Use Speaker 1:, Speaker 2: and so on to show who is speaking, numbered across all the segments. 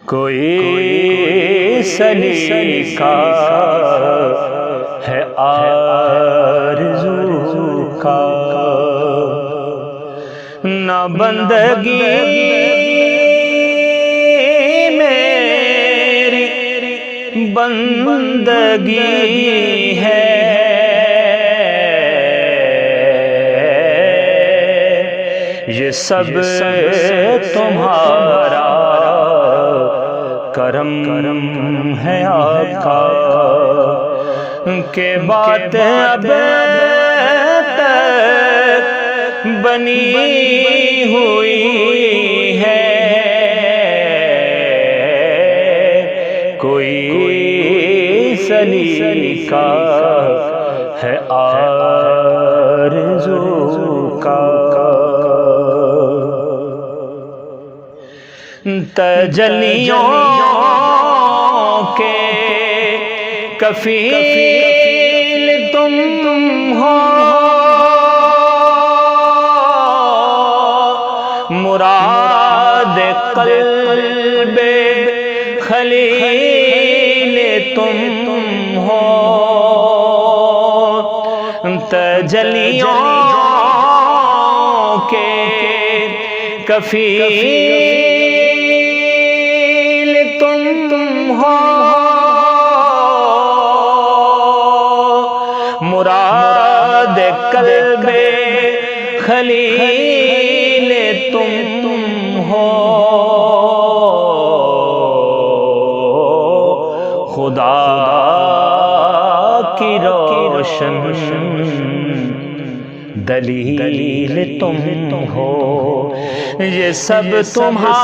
Speaker 1: کوئی سلیقہ ہے آرزو کا، نہ بندگی میری بندگی ہے، یہ سب تمہارا کرم ہے آقا، کہ بات اب تک بنی ہوئی ہے، کوئی سلیقہ ہے آرزو کا، تجلیوں کے کفیل تم ہو، مراد قلب خلیل تم ہو، تجلیوں کے کفیل تم ہو، مراد قلب خلیل تم ہو، خدا کی روشن دلیل تم ہو، یہ سب تمہاری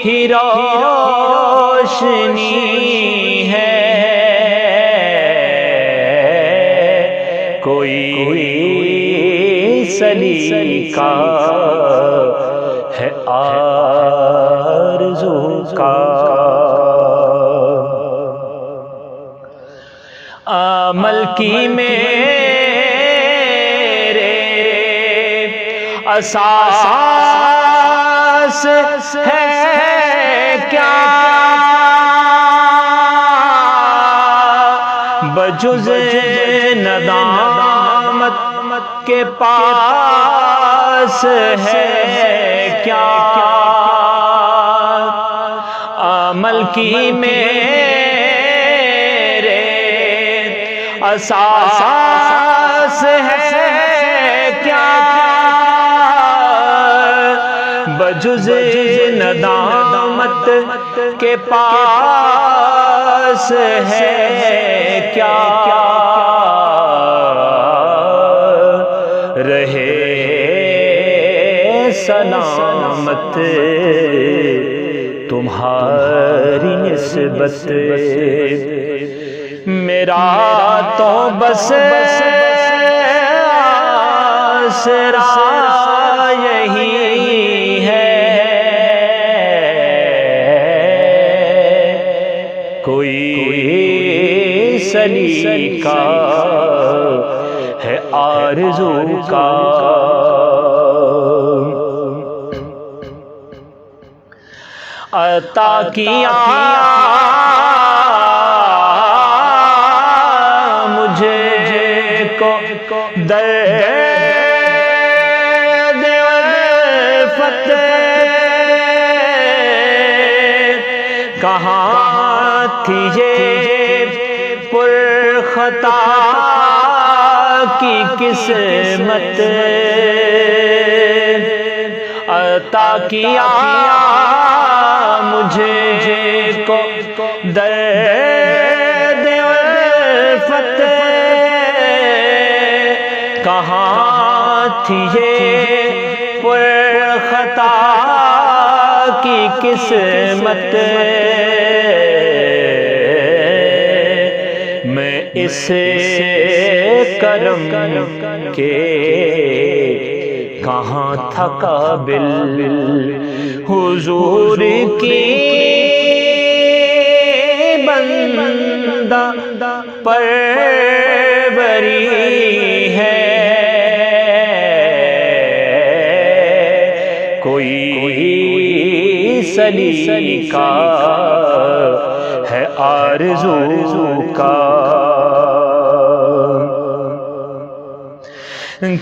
Speaker 1: ہی روشنی ہے، کوئی سلیقہ ہے آرزو کا، عمل کی میرے اساس ہے کیا، بجز ندامت کے پاس ہے کیا، عمل کی میرے اساس ہے کیا، بجز ندامت کے پاس ہے کیا، رہے سلامت تمہاری نسبت، میرا تو بس آسرا یہی ہے، کوئی سلیقہ ہے آرزو کا، عطا کیا مجھے کو درد الفت، کہاں تھی یہ پرخطا کی قسمت، عطا کیا مجھے کو درد الفت، کہاں تھی یہ پرخطا کی قسمت، میں اس کرم کے کہاں تھا قابل، حضور کی بندہ پروری ہے، کوئی سلیقہ ہے آرزو کا،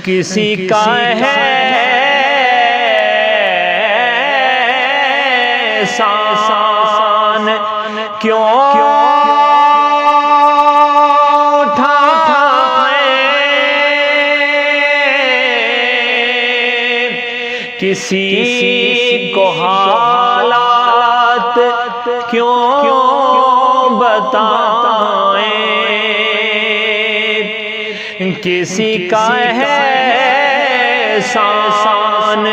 Speaker 1: کسی کا ہے احسان کیوں کسی کو حالات کیوں بتائیں، کسی کا ہے احسان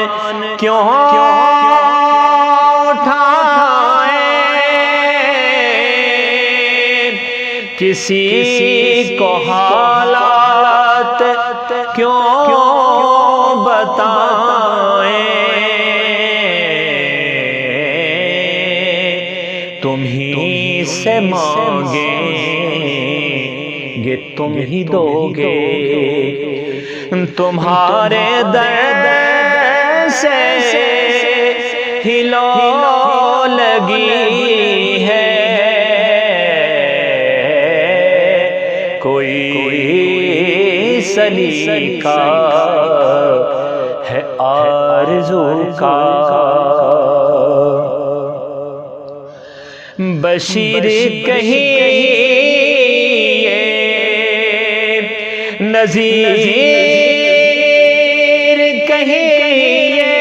Speaker 1: کیوں اٹھائیں، کسی کو حالات کیوں بتائیں، تم ہی سے مانگیں گے تم ہی دو گے، تمہارے در سے ہی لو لگی ہے، کوئی سلیقہ ہے آرزو کا، بشیر کہیے نذیر کہیے،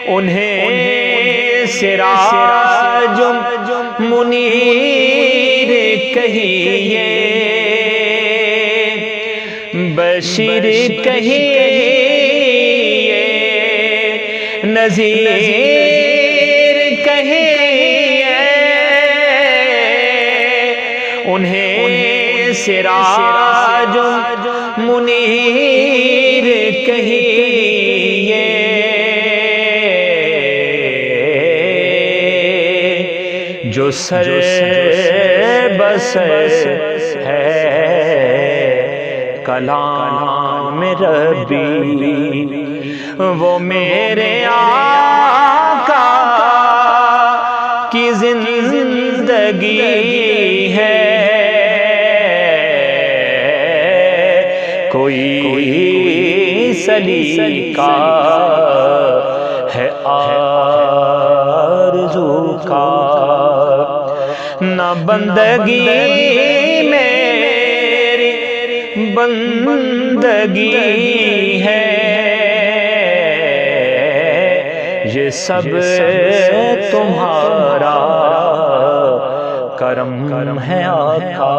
Speaker 1: انہیں سراج منیر کہیے، بشیر کہیے نذیر کہیے، انہیں سراج منیر کہیے، جو سر بسر ہے کلام ربی، وہ میرے آقا کی زندگی ہے، کوئی سلیقہ ہے آرزو کا، نہ بندگی میری بندگی ہے، یہ سب تمہارا کرم ہے آقا،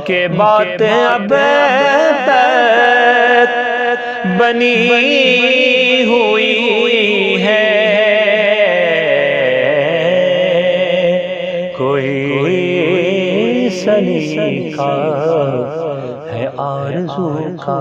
Speaker 1: کہ بات اب تک بنی ہوئی ہے، کوئی سلیقہ ہے آرزو کا۔